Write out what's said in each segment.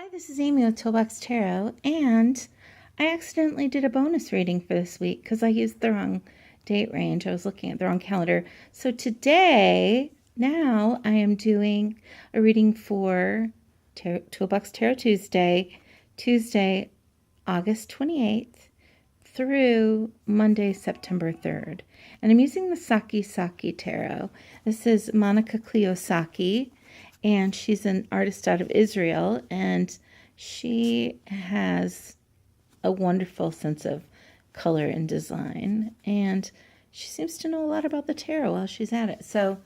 Hi, this is Amy with Toolbox Tarot, and I accidentally did a bonus reading for this week because I used the wrong date range. I was looking at the wrong calendar. So now I am doing a reading for Toolbox Tarot Tuesday, August 28th through Monday, September 3rd. And I'm using the Saki Tarot. This is Monica Cleosaki. And she's an artist out of Israel, and she has a wonderful sense of color and design, and she seems to know a lot about the tarot while she's at it. So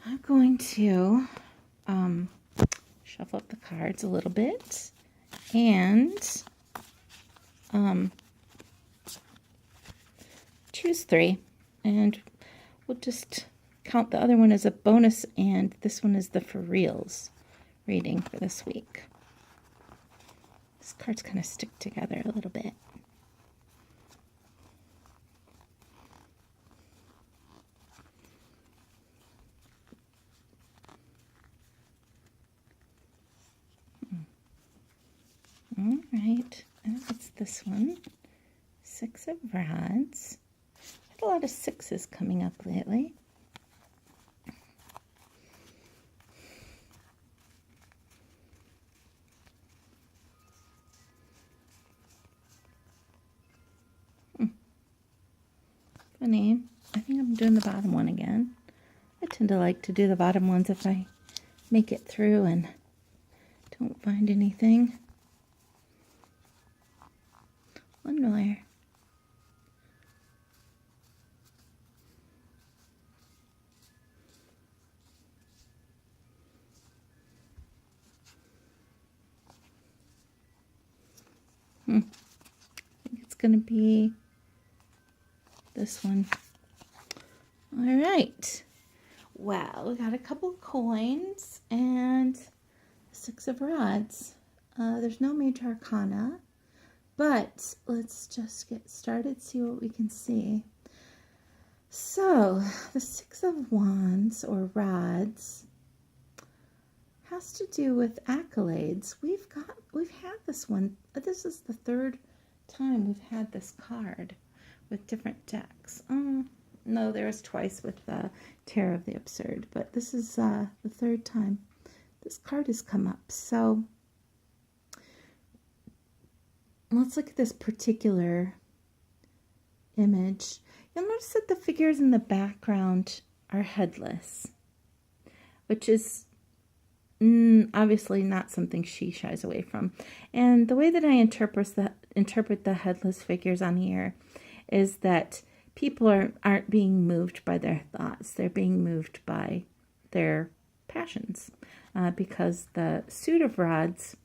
I'm going to shuffle up the cards a little bit and choose three, and we'll just count the other one as a bonus, and this one is the for reals reading for this week. These cards kind of stick together a little bit. All right, and it's this one, Six of Rods. I've had a lot of sixes coming up lately. Funny, I think I'm doing the bottom one again. I tend to like to do the bottom ones if I make it through and don't find anything. One more. I think it's going to be this one. All right. Well, we got a couple of coins and Six of Rods. There's no major arcana, but let's just get started, see what we can see. So, the Six of Wands or Rods has to do with accolades. We've had this one. This is the third time we've had this card with different decks. No, there was twice with the Tarot of the Absurd, but this is the third time this card has come up. So let's look at this particular image. You'll notice that the figures in the background are headless, which is obviously not something she shies away from. And the way that I interpret the headless figures on here is that people aren't being moved by their thoughts. They're being moved by their passions. Because the Suit of Rods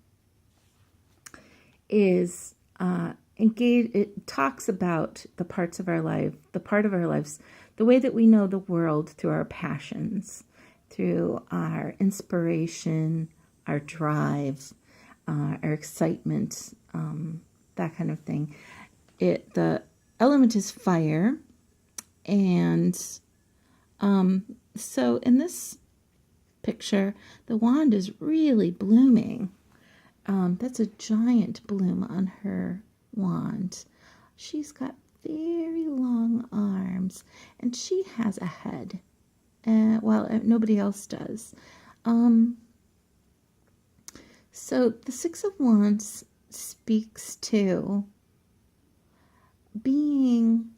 is engaged. It talks about the parts of our life, the part of our lives, the way that we know the world through our passions, through our inspiration, our drive, our excitement, that kind of thing. The element is fire, and so in this picture, the wand is really blooming. That's a giant bloom on her wand. She's got very long arms, and she has a head. Well, nobody else does. So the Six of Wands speaks to being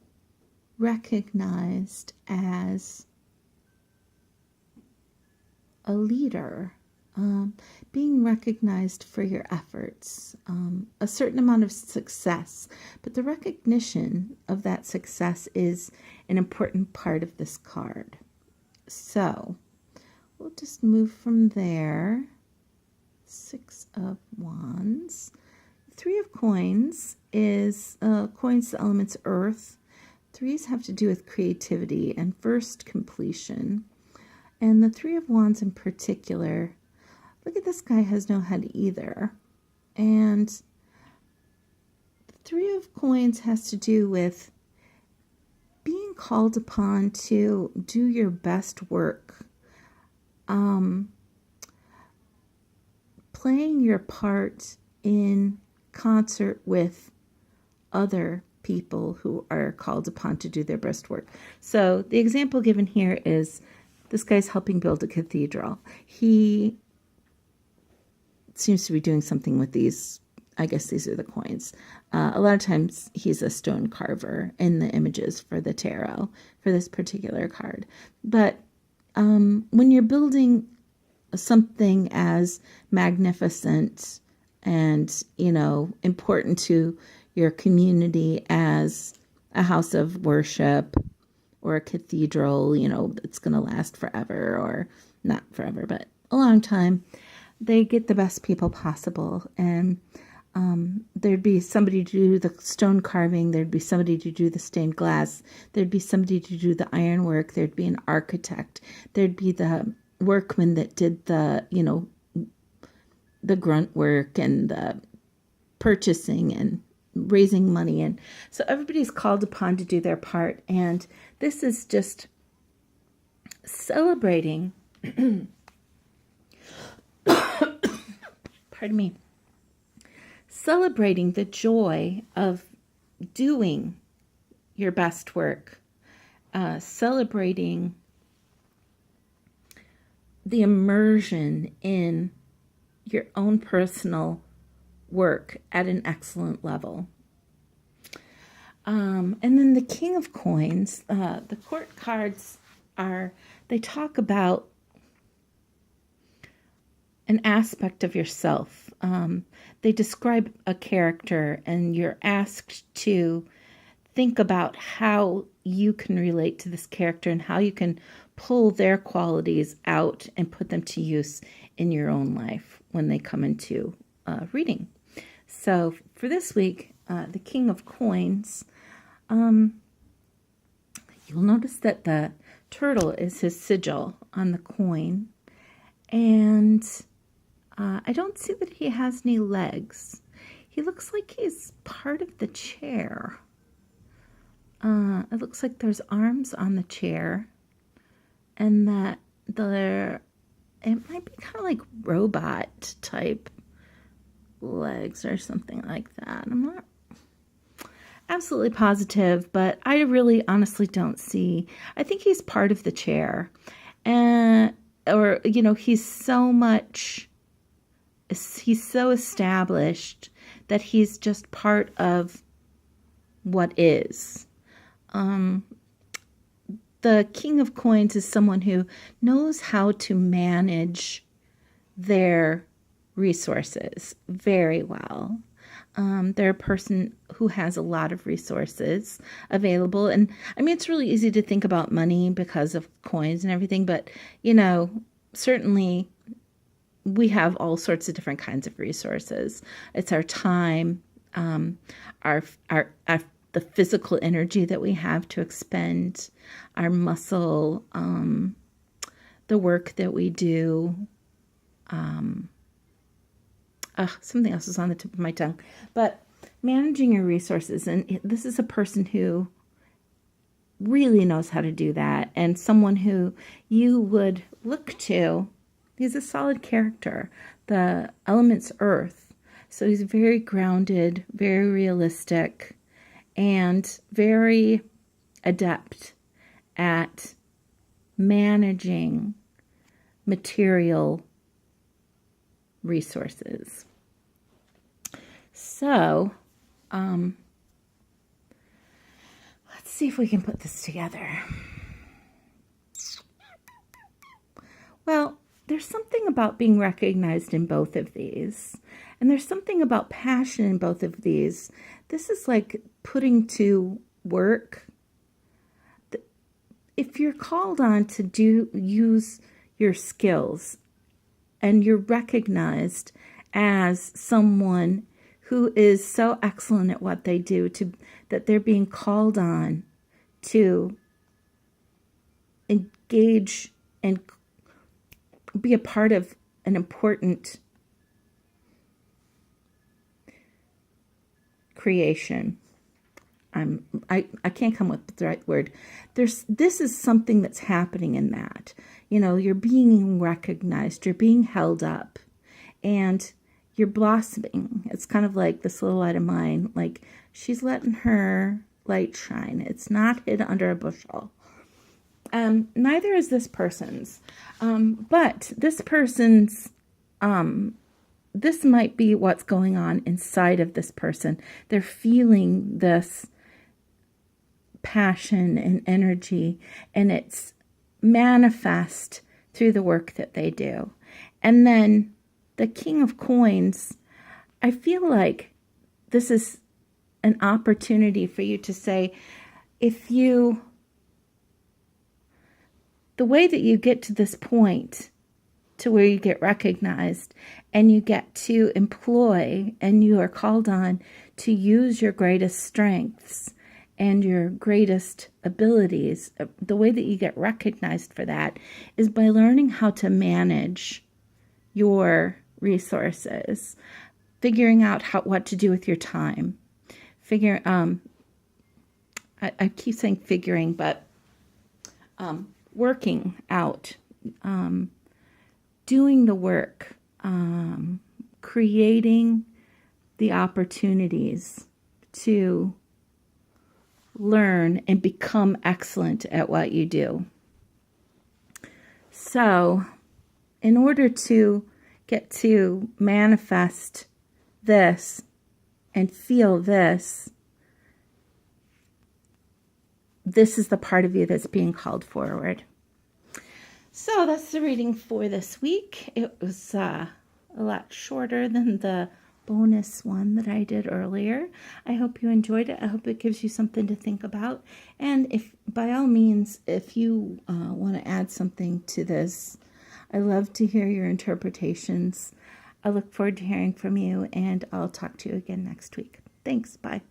recognized as a leader, being recognized for your efforts, a certain amount of success, but the recognition of that success is an important part of this card. So we'll just move from there. Six of Wands. Three of Coins is coins, the elements earth. Threes have to do with creativity and first completion. And the Three of Wands in particular, look at this guy has no head either. And the Three of Coins has to do with being called upon to do your best work, playing your part in concert with other people who are called upon to do their best work. So the example given here is this guy's helping build a cathedral. He seems to be doing something with these. I guess these are the coins. A lot of times he's a stone carver in the images for the tarot for this particular card. But when you're building something as magnificent and, important to your community as a house of worship or a cathedral, it's going to last forever, or not forever, but a long time, they get the best people possible. And there'd be somebody to do the stone carving. There'd be somebody to do the stained glass. There'd be somebody to do the ironwork. There'd be an architect. There'd be the workman that did the, the grunt work and the purchasing and raising money. And so everybody's called upon to do their part. And this is just celebrating, pardon me, celebrating the joy of doing your best work, celebrating the immersion in your own personal work at an excellent level. And then the King of Coins, the court cards they talk about an aspect of yourself. They describe a character, and you're asked to think about how you can relate to this character and how you can pull their qualities out and put them to use in your own life when they come into reading. So for this week, the King of Coins, you'll notice that the turtle is his sigil on the coin, and I don't see that he has any legs. He looks like he's part of the chair. It looks like there's arms on the chair, and that it might be kind of like robot type legs or something like that. I'm not absolutely positive, but I really honestly don't see. I think he's part of the chair, or he's so established that he's just part of what is. The King of Coins is someone who knows how to manage their resources very well. They're a person who has a lot of resources available. And I mean, it's really easy to think about money because of coins and everything, but, certainly we have all sorts of different kinds of resources. It's our time, the physical energy that we have to expend, our muscle, the work that we do. Something else is on the tip of my tongue. But managing your resources, and this is a person who really knows how to do that, and someone who you would look to. He's a solid character. The element's earth, so he's very grounded, very realistic, and very adept at managing material resources. So, let's see if we can put this together. Well, there's something about being recognized in both of these, and there's something about passion in both of these. This is like putting to work. If you're called on to use your skills, and you're recognized as someone who is so excellent at what they do, that they're being called on to engage and be a part of an important creation. I can't come up with the right word. This is something that's happening in that. You're being recognized, you're being held up, and you're blossoming. It's kind of like this little light of mine. Like, she's letting her light shine. It's not hid under a bushel. Neither is this person's. But this person's, this might be what's going on inside of this person. They're feeling this passion and energy, and it's manifest through the work that they do. And then the King of Coins, I feel like this is an opportunity for you to say, the way that you get to this point to where you get recognized and you get to employ and you are called on to use your greatest strengths and your greatest abilities, the way that you get recognized for that is by learning how to manage your resources, figuring out what to do with your time. I keep saying figuring, but working out, doing the work, creating the opportunities to learn and become excellent at what you do. So, in order to get to manifest this and feel this is the part of you that's being called forward. So that's the reading for this week. It was a lot shorter than the bonus one that I did earlier. I hope you enjoyed it. I hope it gives you something to think about. And if, by all means, if you want to add something to this, I love to hear your interpretations. I look forward to hearing from you, and I'll talk to you again next week. Thanks. Bye.